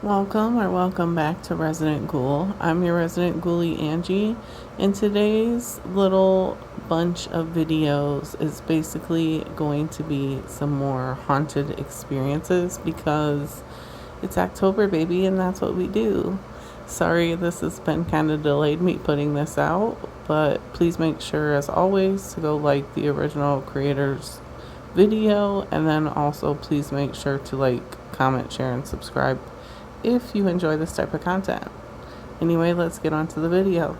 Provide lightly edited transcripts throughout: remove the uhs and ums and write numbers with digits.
Welcome back to Resident Ghoul. I'm your Resident Ghoulie Angie, and today's little bunch of videos is basically going to be some more haunted experiences because it's October, baby, and that's what we do. Sorry this has been kind of delayed me putting this out, but please make sure, as always, to go like the original creator's video, and then also please make sure to like, comment, share, and subscribe if you enjoy this type of content. Anyway, let's get on to the video.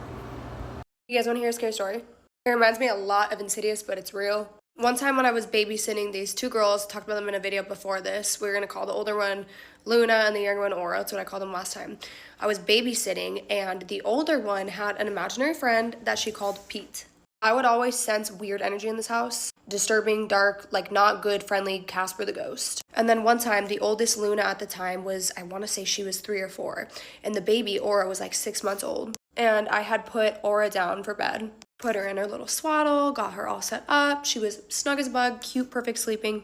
You guys want to hear a scary story? It reminds me a lot of Insidious, but it's real. One time when I was babysitting these two girls, talked about them in a video before this, we were going to call the older one Luna and the younger one Aura. That's what I called them last time. I was babysitting, and the older one had an imaginary friend that she called Pete. I would always sense weird energy in this house. Disturbing, dark, like not good, friendly Casper the Ghost. And then one time, the oldest Luna at the time was, I want to say she was 3 or 4. And the baby, Aura, was like 6 months old. And I had put Aura down for bed. Put her in her little swaddle, got her all set up. She was snug as a bug, cute, perfect sleeping.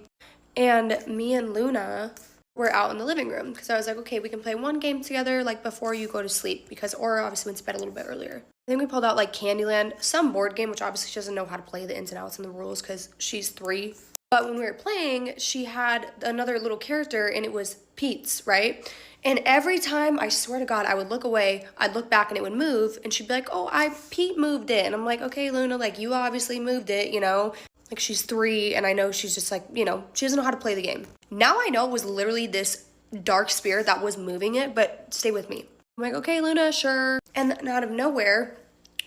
And me and Luna were out in the living room because I was like, okay, we can play one game together like before you go to sleep, because Aura obviously went to bed a little bit earlier. I think we pulled out like Candyland, some board game, which obviously she doesn't know how to play the ins and outs and the rules because she's 3. But when we were playing, she had another little character and it was Pete's, right? And every time, I swear to God, I would look away, I'd look back and it would move, and she'd be like, oh, Pete moved it. And I'm like, okay, Luna, like you obviously moved it, you know? Like she's 3 and I know she's just like, you know, she doesn't know how to play the game. Now I know it was literally this dark spirit that was moving it, but stay with me. I'm like, okay, Luna, sure. And then out of nowhere,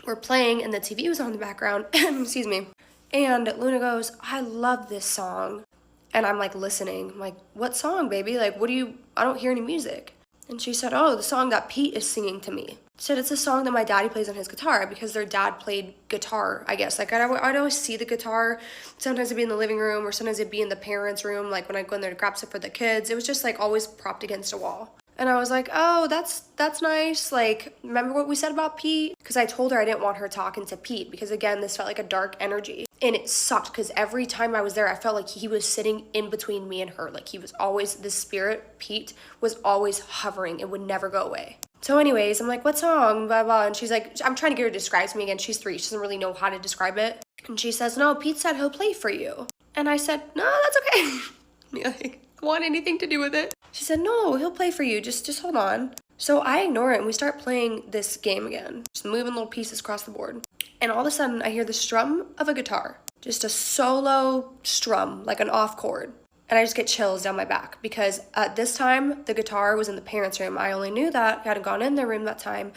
we're playing and the TV was on in the background, excuse me. And Luna goes, I love this song. And I'm like listening. I'm like, what song, baby? Like, I don't hear any music. And she said, oh, the song that Pete is singing to me. She said, it's a song that my daddy plays on his guitar because their dad played guitar, I guess. Like, I'd always see the guitar. Sometimes it'd be in the living room or sometimes it'd be in the parents' room. Like, when I'd go in there to grab stuff for the kids, it was just, like, always propped against a wall. And I was like, oh, that's nice. Like, remember what we said about Pete? Because I told her I didn't want her talking to Pete because, again, this felt like a dark energy. And it sucked because every time I was there, I felt like he was sitting in between me and her. Like, he was always, the spirit, Pete, was always hovering. It would never go away. So anyways, I'm like, what song? Blah, blah. And she's like, I'm trying to get her to describe to me again. She's 3. She doesn't really know how to describe it. And she says, no, Pete said he'll play for you. And I said, no, that's okay. Like, want anything to do with it? She said, no, he'll play for you. Just hold on. So I ignore it and we start playing this game again. Just moving little pieces across the board. And all of a sudden I hear the strum of a guitar. Just a solo strum, like an off chord. And I just get chills down my back because at this time the guitar was in the parents' room. I only knew that. I hadn't gone in their room that time,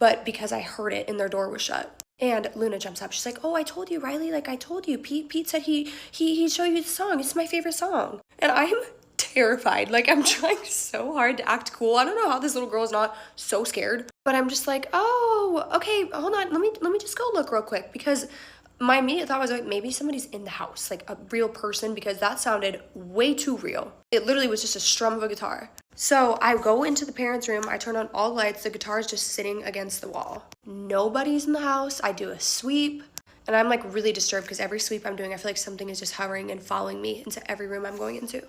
but because I heard it and their door was shut. And Luna jumps up. She's like, oh, I told you, Riley. Like, I told you. Pete said he'd show you the song. It's my favorite song. And I'm terrified. Like, I'm trying so hard to act cool. I don't know how this little girl is not so scared. But I'm just like, oh, okay, hold on. Let me just go look real quick. Because my immediate thought was like, maybe somebody's in the house. Like, a real person. Because that sounded way too real. It literally was just a strum of a guitar. So I go into the parents' room, I turn on all the lights, the guitar is just sitting against the wall. Nobody's in the house. I do a sweep, and I'm like really disturbed because every sweep I'm doing, I feel like something is just hovering and following me into every room I'm going into.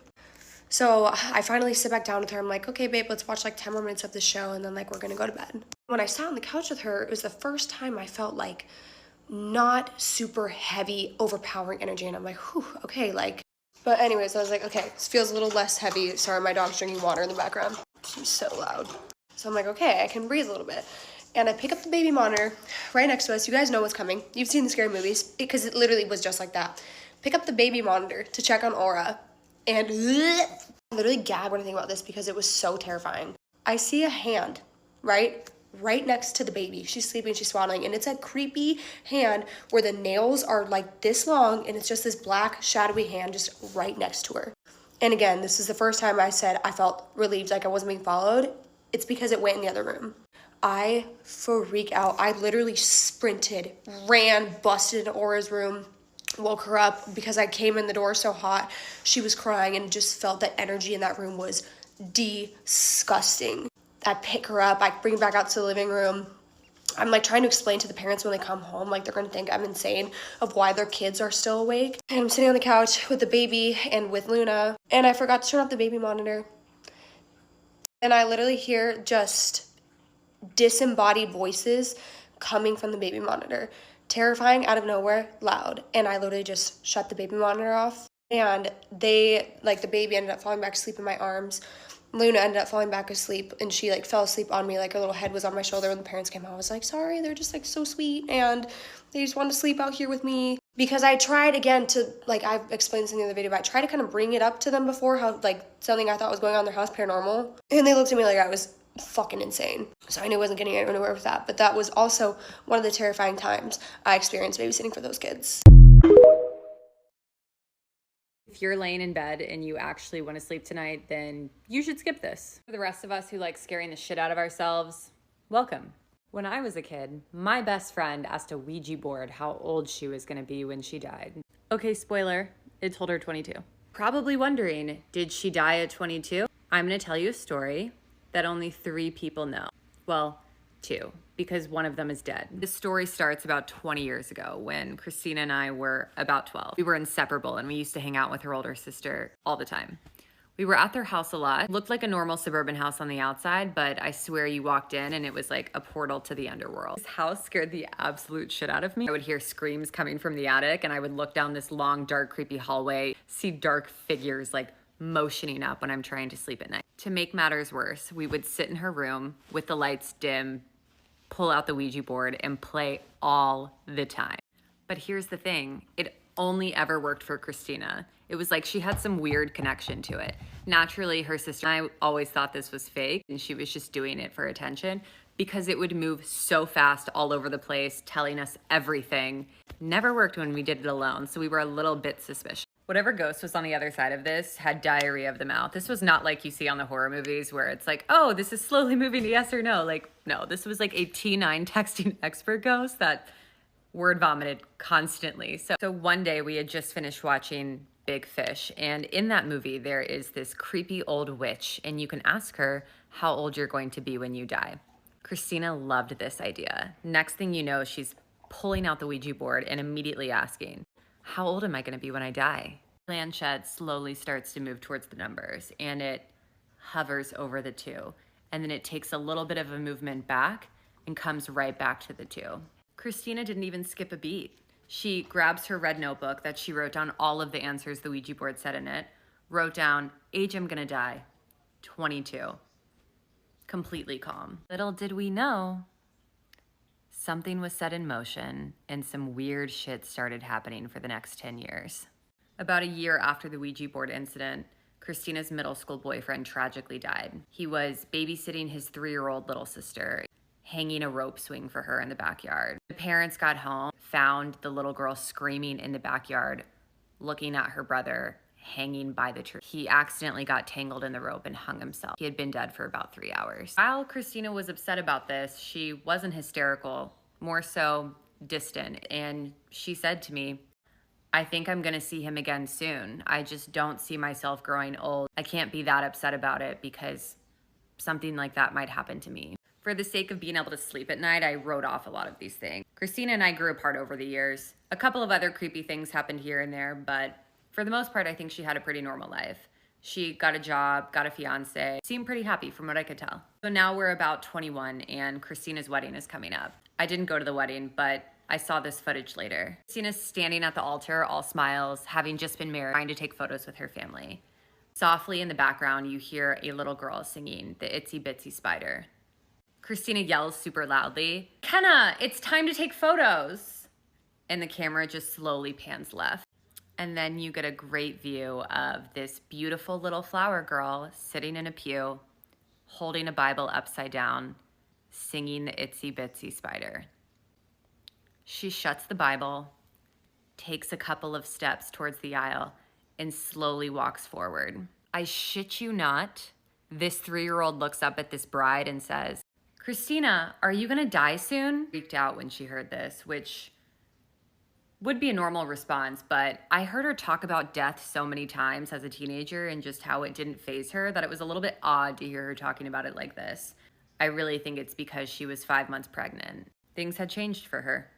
So I finally sit back down with her. I'm like, okay, babe, let's watch like 10 more minutes of the show, and then like we're gonna go to bed. When I sat on the couch with her, it was the first time I felt like not super heavy, overpowering energy, and I'm like, whew, okay, like. But anyways, I was like, okay, this feels a little less heavy. Sorry, my dog's drinking water in the background. She's so loud. So I'm like, okay, I can breathe a little bit. And I pick up the baby monitor right next to us. You guys know what's coming. You've seen the scary movies because it literally was just like that. Pick up the baby monitor to check on Aura. And I literally gag when I think about this because it was so terrifying. I see a hand, right next to the baby. She's sleeping, she's swaddling, and it's a creepy hand where the nails are like this long and it's just this black shadowy hand just right next to her. And again, this is the first time I said I felt relieved, like I wasn't being followed. It's because it went in the other room. I freak out. I literally sprinted, ran, busted into Aura's room, woke her up because I came in the door so hot. She was crying and just felt that energy in that room was disgusting. I pick her up, I bring her back out to the living room. I'm like trying to explain to the parents when they come home, like they're gonna think I'm insane of why their kids are still awake. And I'm sitting on the couch with the baby and with Luna, and I forgot to turn off the baby monitor. And I literally hear just disembodied voices coming from the baby monitor. Terrifying, out of nowhere, loud. And I literally just shut the baby monitor off. And they, like, the baby ended up falling back asleep in my arms. Luna ended up falling back asleep, and she, like, fell asleep on me. Like, her little head was on my shoulder. When the parents came out, I was like, sorry, they're just, like, so sweet, and they just wanted to sleep out here with me. Because I tried, again, to, like, I've explained this in the other video, but I tried to kind of bring it up to them before, how, like, something I thought was going on in their house, paranormal. And they looked at me like I was fucking insane. So I knew I wasn't getting anywhere with that. But that was also one of the terrifying times I experienced babysitting for those kids. If you're laying in bed and you actually want to sleep tonight, then you should skip this. For the rest of us who like scaring the shit out of ourselves, welcome. When I was a kid, my best friend asked a Ouija board how old she was going to be when she died. Okay, spoiler, it told her 22. Probably wondering, did she die at 22? I'm going to tell you a story that only 3 people know. Well, 2, because one of them is dead. This story starts about 20 years ago when Christina and I were about 12. We were inseparable and we used to hang out with her older sister all the time. We were at their house a lot. It looked like a normal suburban house on the outside, but I swear you walked in and it was like a portal to the underworld. This house scared the absolute shit out of me. I would hear screams coming from the attic and I would look down this long, dark, creepy hallway, see dark figures like motioning up when I'm trying to sleep at night. To make matters worse, we would sit in her room with the lights dim, pull out the Ouija board, and play all the time. But here's the thing, it only ever worked for Christina. It was like she had some weird connection to it. Naturally, her sister and I always thought this was fake, and she was just doing it for attention because it would move so fast all over the place, telling us everything. Never worked when we did it alone, so we were a little bit suspicious. Whatever ghost was on the other side of this had diarrhea of the mouth. This was not like you see on the horror movies where it's like, oh, this is slowly moving to yes or no. Like, no, this was like a T9 texting expert ghost that word vomited constantly. So one day we had just finished watching Big Fish, and in that movie there is this creepy old witch, and you can ask her how old you're going to be when you die. Christina loved this idea. Next thing you know, she's pulling out the Ouija board and immediately asking, how old am I going to be when I die? Planchette slowly starts to move towards the numbers, and it hovers over the 2. And then it takes a little bit of a movement back and comes right back to the 2. Christina didn't even skip a beat. She grabs her red notebook that she wrote down all of the answers the Ouija board said in it, wrote down, age I'm going to die, 22. Completely calm. Little did we know, something was set in motion and some weird shit started happening for the next 10 years. About a year after the Ouija board incident, Christina's middle school boyfriend tragically died. He was babysitting his 3-year-old little sister, hanging a rope swing for her in the backyard. The parents got home, found the little girl screaming in the backyard, looking at her brother hanging by the tree. He accidentally got tangled in the rope and hung himself. He had been dead for about 3 hours. While Christina was upset about this, she wasn't hysterical, more so distant. And she said to me, I think I'm gonna see him again soon. I just don't see myself growing old. I can't be that upset about it because something like that might happen to me. For the sake of being able to sleep at night, I wrote off a lot of these things. Christina and I grew apart over the years. A couple of other creepy things happened here and there, but for the most part, I think she had a pretty normal life. She got a job, got a fiance, seemed pretty happy from what I could tell. So now we're about 21 and Christina's wedding is coming up. I didn't go to the wedding, but I saw this footage later. Christina's standing at the altar, all smiles, having just been married, trying to take photos with her family. Softly in the background, you hear a little girl singing the Itsy Bitsy Spider. Christina yells super loudly, Kenna, it's time to take photos. And the camera just slowly pans left. And then you get a great view of this beautiful little flower girl sitting in a pew, holding a Bible upside down, singing the Itsy Bitsy Spider. She shuts the Bible, takes a couple of steps towards the aisle, and slowly walks forward. I shit you not, this 3-year-old looks up at this bride and says, Christina, are you gonna die soon? Freaked out when she heard this, which would be a normal response, but I heard her talk about death so many times as a teenager and just how it didn't faze her that it was a little bit odd to hear her talking about it like this. I really think it's because she was 5 months pregnant. Things had changed for her.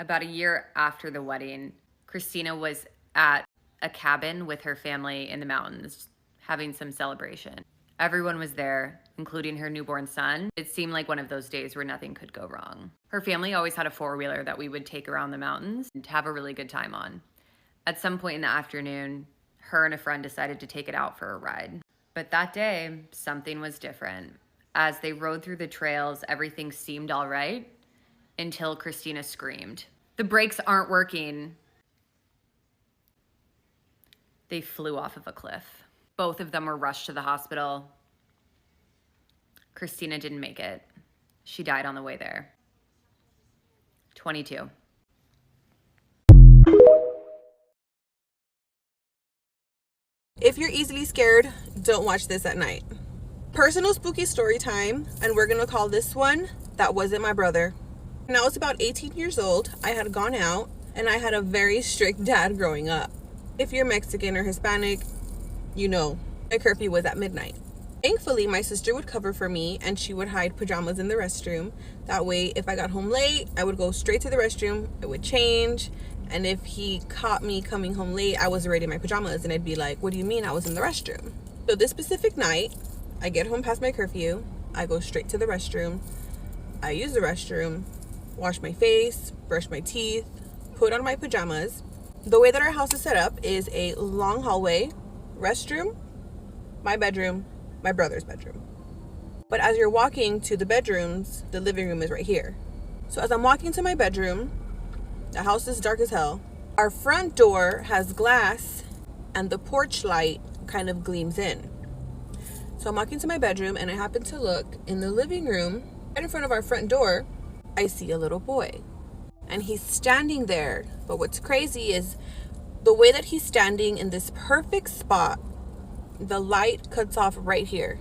About a year after the wedding, Christina was at a cabin with her family in the mountains having some celebration. Everyone was there, including her newborn son. It seemed like one of those days where nothing could go wrong. Her family always had a four-wheeler that we would take around the mountains and have a really good time on. At some point in the afternoon, her and a friend decided to take it out for a ride. But that day, something was different. As they rode through the trails, everything seemed all right until Christina screamed, "The brakes aren't working." They flew off of a cliff. Both of them were rushed to the hospital. Christina didn't make it. She died on the way there. 22. If you're easily scared, don't watch this at night. Personal spooky story time, and we're gonna call this one That Wasn't My Brother. When I was about 18 years old, I had gone out, and I had a very strict dad growing up. If you're Mexican or Hispanic, you know, my curfew was at midnight. Thankfully, my sister would cover for me, and she would hide pajamas in the restroom. That way, if I got home late, I would go straight to the restroom, I would change, and if he caught me coming home late, I was already in my pajamas, and I'd be like, "What do you mean I was in the restroom?" So this specific night, I get home past my curfew, I go straight to the restroom, I use the restroom, wash my face, brush my teeth, put on my pajamas. The way that our house is set up is a long hallway, restroom, my bedroom, my brother's bedroom. But as you're walking to the bedrooms, the living room is right here. So as I'm walking to my bedroom, the house is dark as hell. Our front door has glass and the porch light kind of gleams in. So I'm walking to my bedroom and I happen to look in the living room, right in front of our front door, I see a little boy. And he's standing there. But what's crazy is the way that he's standing in this perfect spot, the light cuts off right here.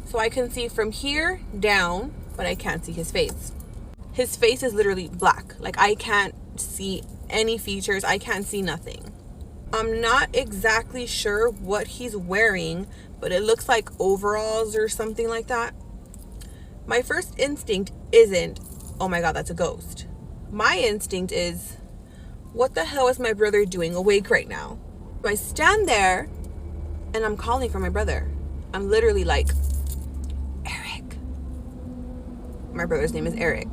So I can see from here down, but I can't see his face. His face is literally black. Like I can't see any features. I can't see nothing. I'm not exactly sure what he's wearing, but it looks like overalls or something like that. My first instinct isn't, "Oh my God, that's a ghost." My instinct is, what the hell is my brother doing awake right now? So I stand there and I'm calling for my brother. I'm literally like, "Eric." My brother's name is Eric.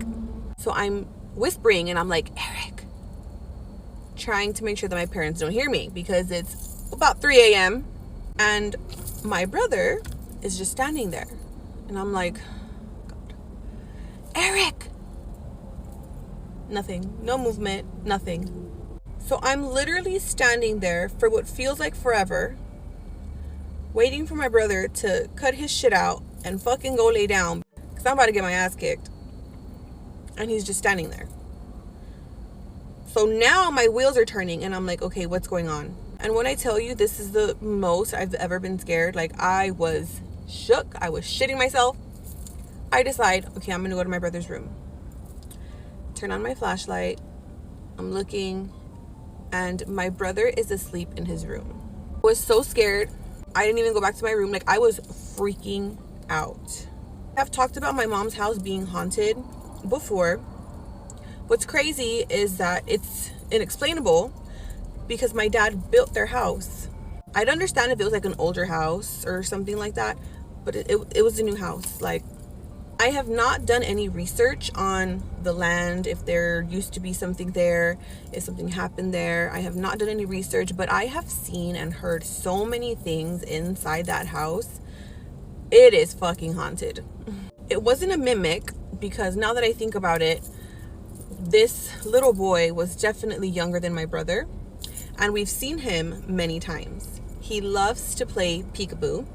So I'm whispering and I'm like, "Eric," trying to make sure that my parents don't hear me because it's about 3 a.m. and my brother is just standing there. And I'm like, God. "Eric." Nothing. No movement. Nothing. So I'm literally standing there for what feels like forever, waiting for my brother to cut his shit out and fucking go lay down because I'm about to get my ass kicked. And he's just standing there. So now my wheels are turning and I'm like, okay, what's going on? And when I tell you this is the most I've ever been scared, like I was shook, I was shitting myself. I decide, okay, I'm gonna go to my brother's room. Turn on my flashlight. I'm looking and my brother is asleep in his room. I was so scared. I didn't even go back to my room. Like I was freaking out. I've talked about my mom's house being haunted before. What's crazy is that it's inexplainable because my dad built their house. I'd understand if it was like an older house or something like that, but it was a new house. Like I have not done any research on the land, if there used to be something there, if something happened there. I have not done any research, but I have seen and heard so many things inside that house. It is fucking haunted. It wasn't a mimic because now that I think about it, this little boy was definitely younger than my brother, and we've seen him many times. He loves to play peekaboo.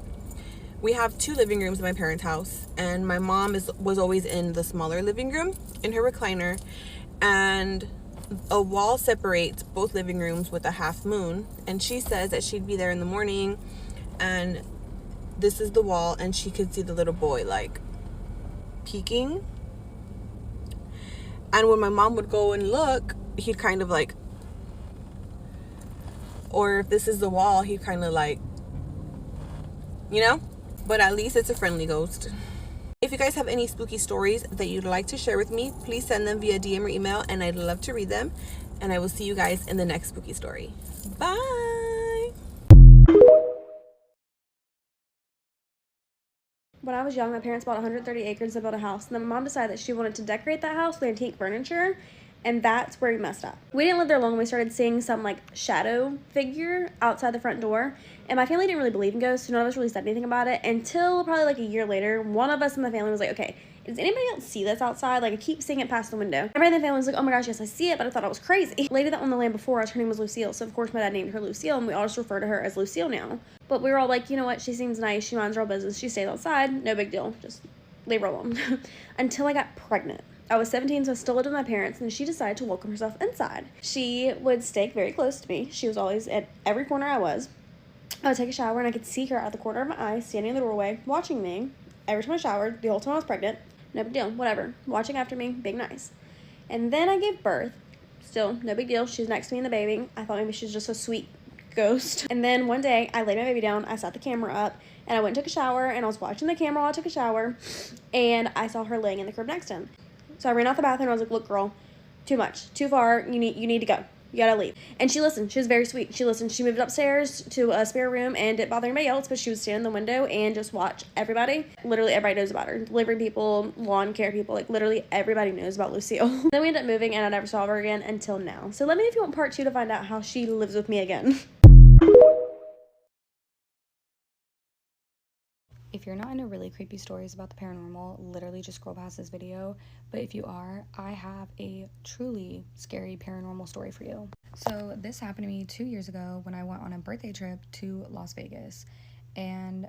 We have 2 living rooms in my parents' house, and my mom was always in the smaller living room in her recliner, and a wall separates both living rooms with a half moon, and she says that she'd be there in the morning and this is the wall and she could see the little boy like peeking. And when my mom would go and look, he'd kind of like, or if this is the wall, he'd kind of like, you know, but at least it's a friendly ghost. If you guys have any spooky stories that you'd like to share with me, please send them via DM or email and I'd love to read them. And I will see you guys in the next spooky story. Bye. When I was young, my parents bought 130 acres to build a house, and then my mom decided that she wanted to decorate that house with antique furniture, and that's where we messed up. We didn't live there long. We started seeing some like shadow figure outside the front door, and my family didn't really believe in ghosts, so none of us really said anything about it until probably like a year later. One of us in the family was like, okay, does anybody else see this outside? Like, I keep seeing it past the window. Everybody in the family was like, oh my gosh, yes, I see it, but I thought it was crazy. The lady that owned the land before us, her name was Lucille, so of course my dad named her Lucille, and we all just refer to her as Lucille now. But we were all like, you know what, she seems nice, she minds her own business, she stays outside, no big deal, just leave her alone. Until I got pregnant. I was 17, so I still lived with my parents, and she decided to welcome herself inside. She would stay very close to me. She was always at every corner I was. I would take a shower, and I could see her out of the corner of my eye, standing in the doorway, watching me every time I showered, the whole time I was pregnant. No big deal, whatever. Watching after me, being nice. And then I gave birth. Still, no big deal. She was next to me and the baby. I thought maybe she was just a sweet ghost. And then one day, I laid my baby down, I set the camera up, and I went and took a shower, and I was watching the camera while I took a shower, and I saw her laying in the crib next to him. So I ran out the bathroom, and I was like, look, girl, too much, too far, you need to go. You gotta leave. And she listened. She was very sweet. She listened. She moved upstairs to a spare room and didn't bother anybody else, but she would stand in the window and just watch everybody. Literally everybody knows about her. Delivery people, lawn care people, like literally everybody knows about Lucille. Then we ended up moving, and I never saw her again until now. So let me know if you want part 2 to find out how she lives with me again. If you're not into really creepy stories about the paranormal, literally just scroll past this video. But if you are, I have a truly scary paranormal story for you. So this happened to me 2 years ago when I went on a birthday trip to Las Vegas. And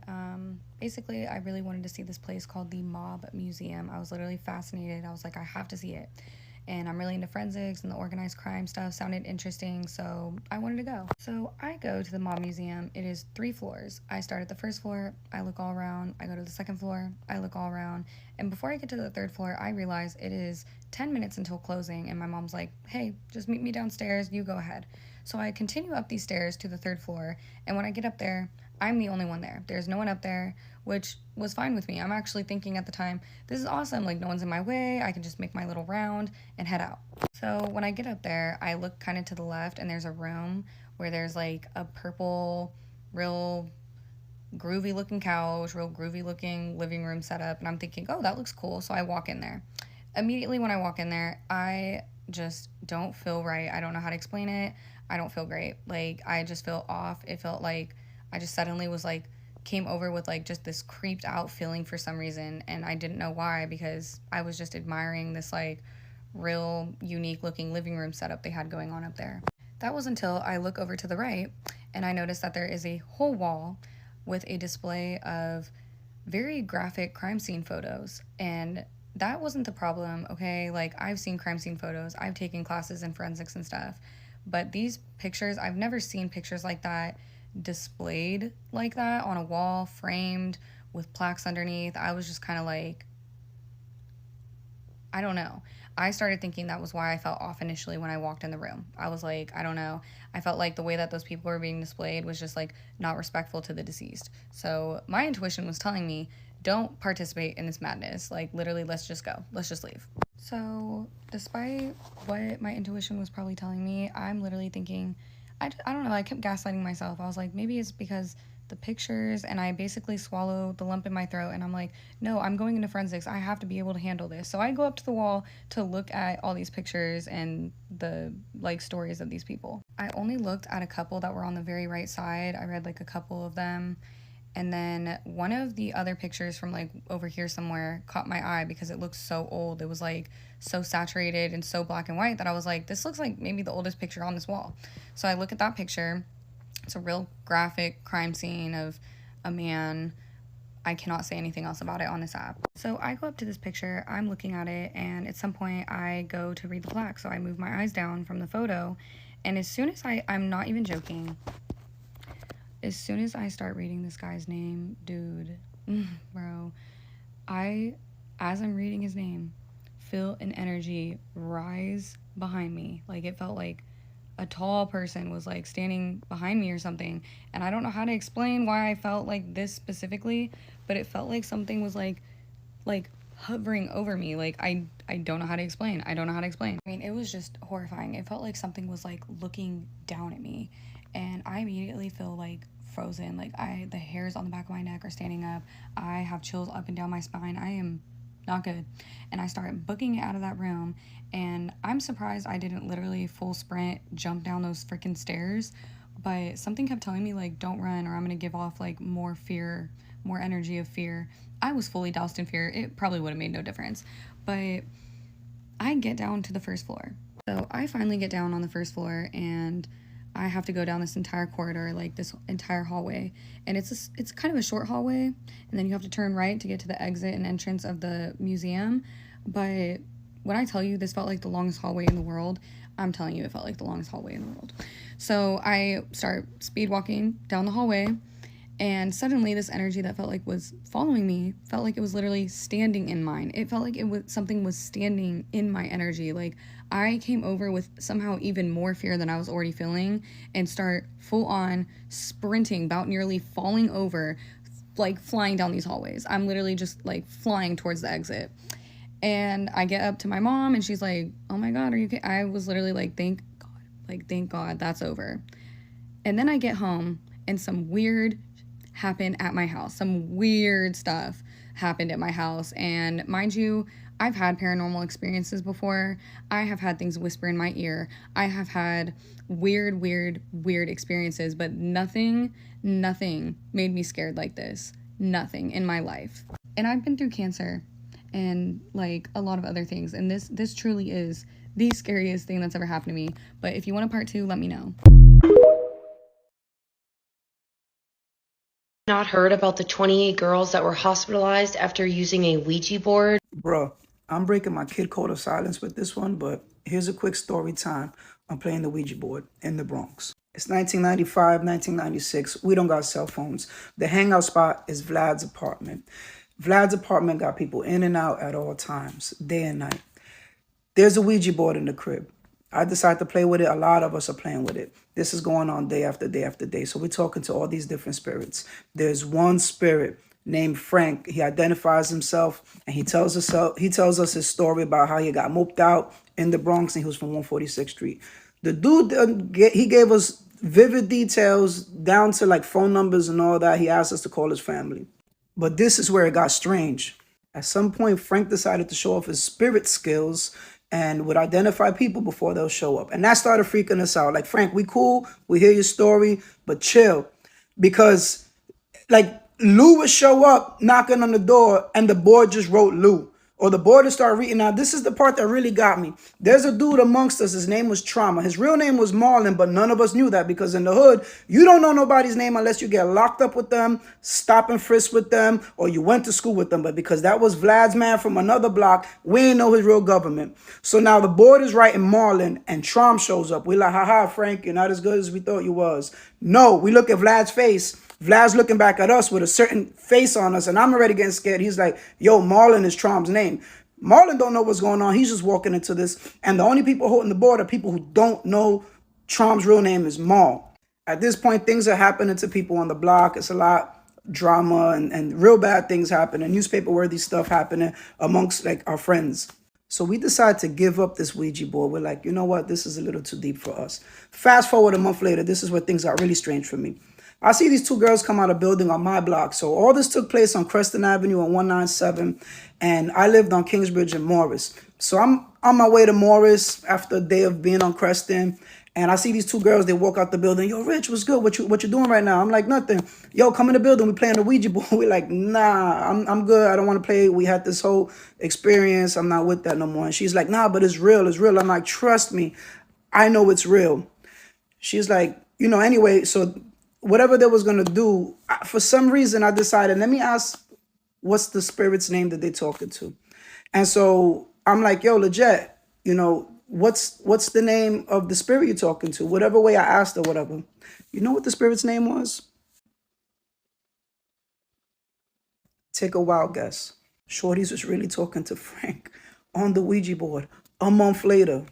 basically, I really wanted to see this place called the Mob Museum. I was literally fascinated. I was like, I have to see it. And I'm really into forensics, and the organized crime stuff sounded interesting, so I wanted to go. So I go to the Mob Museum. It is 3 floors. I start at the first floor, I look all around, I go to the second floor, I look all around, and before I get to the third floor, I realize it is 10 minutes until closing, and my mom's like, hey, just meet me downstairs, you go ahead. So I continue up these stairs to the third floor, and when I get up there, I'm the only one there. There's no one up there, which was fine with me. I'm actually thinking at the time, this is awesome, like no one's in my way, I can just make my little round and head out. So when I get up there, I look kind of to the left, and there's a room where there's like a purple, real groovy looking couch, real groovy looking living room setup, and I'm thinking, oh, that looks cool, so I walk in there. Immediately when I walk in there, I just don't feel right. I don't know how to explain it. I don't feel great. Like, I just feel off. It felt like I just suddenly was like, came over with like just this creeped out feeling for some reason, and I didn't know why, because I was just admiring this like real unique looking living room setup they had going on up there. That was until I look over to the right, and I noticed that there is a whole wall with a display of very graphic crime scene photos. And that wasn't the problem, okay? Like, I've seen crime scene photos, I've taken classes in forensics and stuff, but these pictures, I've never seen pictures like that displayed like that on a wall, framed with plaques underneath. I was just kind of like, I don't know. I started thinking that was why I felt off initially when I walked in the room. I was like, I don't know. I felt like the way that those people were being displayed was just like not respectful to the deceased. So my intuition was telling me, don't participate in this madness. Like, literally, let's just go. Let's just leave. So despite what my intuition was probably telling me, I'm literally thinking, I don't know, I kept gaslighting myself. I was like, maybe it's because the pictures, and I basically swallow the lump in my throat, and I'm like, no, I'm going into forensics. I have to be able to handle this. So I go up to the wall to look at all these pictures and the like stories of these people. I only looked at a couple that were on the very right side. I read like a couple of them. And then one of the other pictures from like over here somewhere caught my eye because it looked so old. It was like so saturated and so black and white that I was like, this looks like maybe the oldest picture on this wall. So I look at that picture. It's a real graphic crime scene of a man. I cannot say anything else about it on this app. So I go up to this picture, I'm looking at it, and at some point I go to read the plaque. So I move my eyes down from the photo, and as soon as I'm not even joking, as soon as I start reading this guy's name, dude, bro, as I'm reading his name, feel an energy rise behind me. Like, it felt like a tall person was like standing behind me or something, and I don't know how to explain why I felt like this specifically, but it felt like something was like hovering over me. Like, I don't know how to explain. I mean, it was just horrifying. It felt like something was like looking down at me, and I immediately feel like frozen. Like the hairs on the back of my neck are standing up. I have chills up and down my spine. I am not good. And I start booking it out of that room, and I'm surprised I didn't literally full sprint jump down those freaking stairs, but something kept telling me like, don't run or I'm gonna give off like more fear, more energy of fear. I was fully doused in fear. It probably would have made no difference, but I get down to the first floor. So I finally get down on the first floor, and I have to go down this entire corridor, like this entire hallway, and it's kind of a short hallway, and then you have to turn right to get to the exit and entrance of the museum. But when I tell you this felt like the longest hallway in the world, I'm telling you it felt like the longest hallway in the world. So I start speed walking down the hallway, and suddenly this energy that felt like was following me felt like it was literally standing in mine. It felt like something was standing in my energy. Like I came over with somehow even more fear than I was already feeling, and start full on sprinting, about nearly falling over, like flying down these hallways. I'm literally just like flying towards the exit. And I get up to my mom, and she's like, oh my God, are you okay? I was literally like, thank God that's over. And then I get home, and some weird happened at my house. Some weird stuff happened at my house. And mind you, I've had paranormal experiences before. I have had things whisper in my ear. I have had weird experiences, but nothing made me scared like this. Nothing in my life. And I've been through cancer and like a lot of other things. And this truly is the scariest thing that's ever happened to me. But if you want a part 2, let me know. Not heard about the 28 girls that were hospitalized after using a Ouija board? Bruh, I'm breaking my kid code of silence with this one, but here's a quick story time on playing the Ouija board in the Bronx. It's 1995, 1996. We don't got cell phones. The hangout spot is Vlad's apartment. Vlad's apartment got people in and out at all times, day and night. There's a Ouija board in the crib. I decided to play with it. A lot of us are playing with it. This is going on day after day after day. So we're talking to all these different spirits. There's one spirit named Frank. He identifies himself, and he tells us his story about how he got moped out in the Bronx, and he was from 146th Street. The dude, he gave us vivid details down to like phone numbers and all that. He asked us to call his family. But this is where it got strange. At some point, Frank decided to show off his spirit skills and would identify people before they'll show up. And that started freaking us out. Like, Frank, we cool, we hear your story, but chill. Because, like, Lou would show up knocking on the door, and the board just wrote Lou. Or the board would start reading. Now, this is the part that really got me. There's a dude amongst us, his name was Trauma. His real name was Marlon, but none of us knew that, because in the hood, you don't know nobody's name unless you get locked up with them, stop and frisk with them, or you went to school with them. But because that was Vlad's man from another block, we ain't know his real government. So now the board is writing Marlon, and Traum shows up. We like, haha, Frank, you're not as good as we thought you was. No, we look at Vlad's face. Vlad's looking back at us with a certain face on us, and I'm already getting scared. He's like, yo, Marlon is Trom's name. Marlon don't know what's going on. He's just walking into this, and the only people holding the board are people who don't know Trom's real name is Mal. At this point, things are happening to people on the block. It's a lot drama and real bad things happening, newspaper-worthy stuff happening amongst like our friends. So we decided to give up this Ouija board. We're like, you know what? This is a little too deep for us. Fast forward a month later, this is where things got really strange for me. I see these two girls come out of building on my block. So all this took place on Creston Avenue and 197. And I lived on Kingsbridge and Morris. So I'm on my way to Morris after a day of being on Creston. And I see these two girls, they walk out the building. Yo, Rich, what's good? What you doing right now? I'm like, nothing. Yo, come in the building. We playing the Ouija board. We're like, nah, I'm good. I don't want to play. We had this whole experience. I'm not with that no more. And she's like, nah, but it's real. It's real. I'm like, trust me. I know it's real. She's like, anyway, so whatever they was going to do, for some reason I decided, let me ask, what's the spirit's name that they talking to? And so I'm like, yo, legit, what's the name of the spirit you're talking to? Whatever way I asked her, whatever. You know what the spirit's name was? Take a wild guess. Shorty's was really talking to Frank on the Ouija board a month later.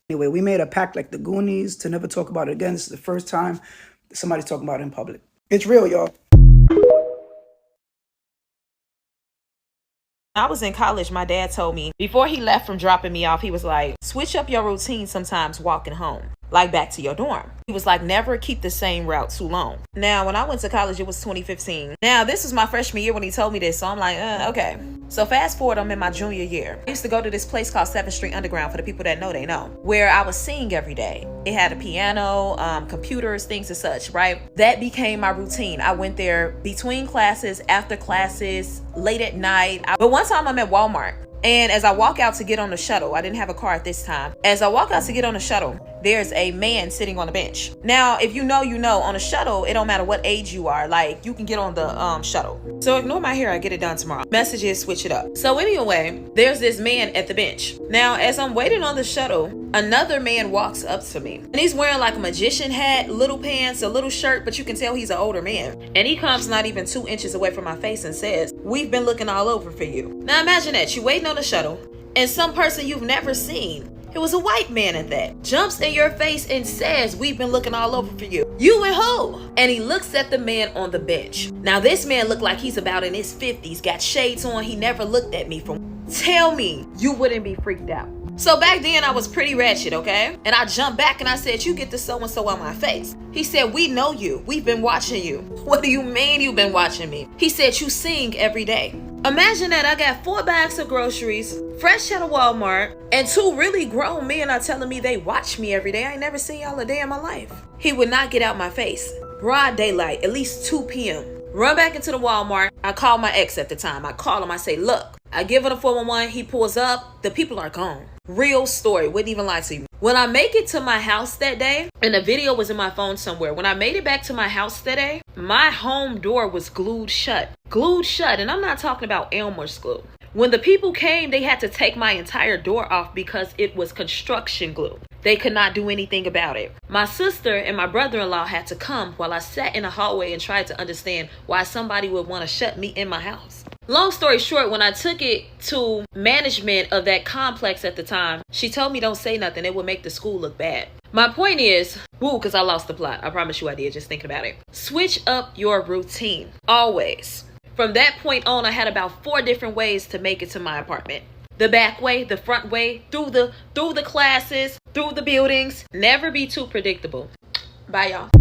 Anyway, we made a pact like the Goonies to never talk about it again. This is the first time somebody's talking about it in public. It's real, y'all. I was in college, my dad told me, before he left from dropping me off, he was like, switch up your routine sometimes walking home. like back to your dorm. He was like, never keep the same route too long. Now, when I went to college, it was 2015. Now, this was my freshman year when he told me this, so I'm like, okay. So fast forward, I'm in my junior year. I used to go to this place called 7th Street Underground, for the people that know, they know, where I would sing every day. It had a piano, computers, things and such, right? That became my routine. I went there between classes, after classes, late at night. But one time I'm at Walmart, and as I walk out to get on the shuttle, I didn't have a car at this time. As I walk out to get on the shuttle, there's a man sitting on the bench. Now, if you know, on a shuttle, it don't matter what age you are, like you can get on the shuttle. So ignore my hair, I get it done tomorrow. Messages, switch it up. So anyway, there's this man at the bench. Now, as I'm waiting on the shuttle, another man walks up to me, and he's wearing like a magician hat, little pants, a little shirt, but you can tell he's an older man. And he comes not even 2 inches away from my face and says, "We've been looking all over for you." Now imagine that, you waiting on the shuttle, and some person you've never seen, it was a white man at that, jumps in your face and says, "We've been looking all over for you." You and who? And he looks at the man on the bench. Now this man looked like he's about in his 50s, got shades on, he never looked at me. Tell me you wouldn't be freaked out. So back then I was pretty ratchet, okay? And I jumped back and I said, "You get the so-and-so on my face." He said, "We know you. We've been watching you." "What do you mean you've been watching me?" He said, "You sing every day." Imagine that, I got 4 bags of groceries, fresh out of Walmart, and 2 really grown men are telling me they watch me every day. I ain't never seen y'all a day in my life. He would not get out my face. Broad daylight, at least 2 p.m. Run back into the Walmart. I call my ex at the time. I call him, I say, "Look." I give him a 411, he pulls up, the people are gone. Real story, wouldn't even lie to you. When I make it to my house that day, and the video was in my phone somewhere, when I made it back to my house that day, my home door was glued shut. Glued shut, and I'm not talking about Elmer's glue. When the people came, they had to take my entire door off because it was construction glue. They could not do anything about it. My sister and my brother-in-law had to come while I sat in the hallway and tried to understand why somebody would want to shut me in my house. Long story short, when I took it to management of that complex at the time, she told me don't say nothing. It would make the school look bad. My point is, because I lost the plot. I promise you I did, just thinking about it. Switch up your routine, always. From that point on, I had about 4 different ways to make it to my apartment. The back way, the front way, through the classes, through the buildings. Never be too predictable. Bye, y'all.